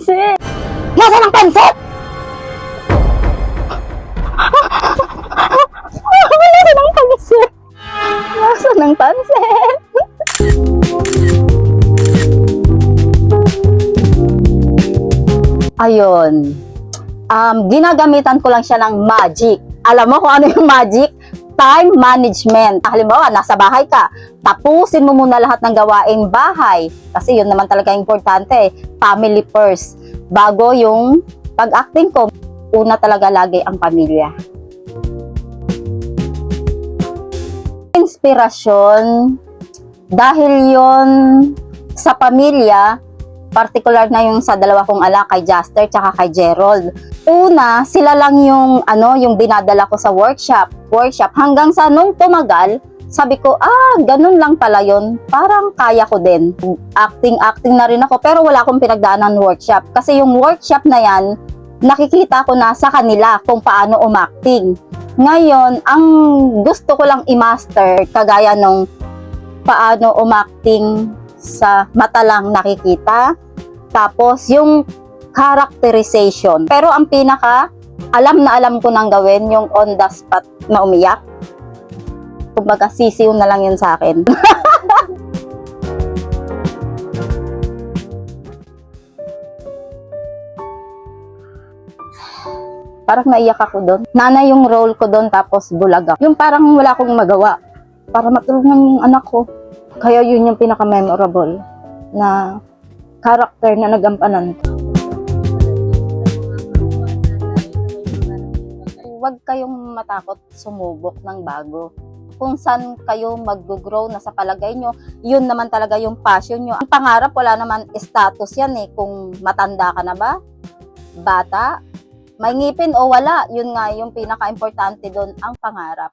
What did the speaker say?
pansit? Nasaan ang pansit? Nasaan ang pansit? Nasaan ang pansit? Ayun. Ginagamitan ko lang siya ng magic. Alam mo kung ano yung magic? Time management. Halimbawa, nasa bahay ka, tapusin mo muna lahat ng gawaing bahay. Kasi yun naman talaga importante. Family first. Bago yung pag-acting ko, una talaga lagi ang pamilya. Inspirasyon, dahil yon sa pamilya, particular na yung sa dalawa kong anak, kay Jaster tsaka kay Gerald. Una, sila lang yung yung dinadala ko sa workshop hanggang sa nung tumagal, sabi ko, ganun lang pala yun. Parang kaya ko din. Acting na rin ako, pero wala akong pinagdaanan workshop. Kasi yung workshop na yan, nakikita ko na sa kanila kung paano umacting. Ngayon, ang gusto ko lang i-master, kagaya nung paano umacting sa mata lang nakikita, tapos yung characterization. Pero ang pinaka alam ko nang gawin yung on the spot na umiyak. Kumbaga sisiw na lang yun sa akin. Parang naiyak ako doon. Nanay yung role ko doon, tapos bulag ako. Yung parang wala akong magawa para matulungan yung anak ko. Kaya yun yung pinaka-memorable na character na nagampanan ko. Huwag kayong matakot sumubok ng bago. Kung saan kayo mag-grow na sa palagay nyo, yun naman talaga yung passion nyo. Ang pangarap, wala naman status yan eh. Kung matanda ka na ba, bata, may ngipin o wala, yun nga yung pinaka-importante doon, ang pangarap.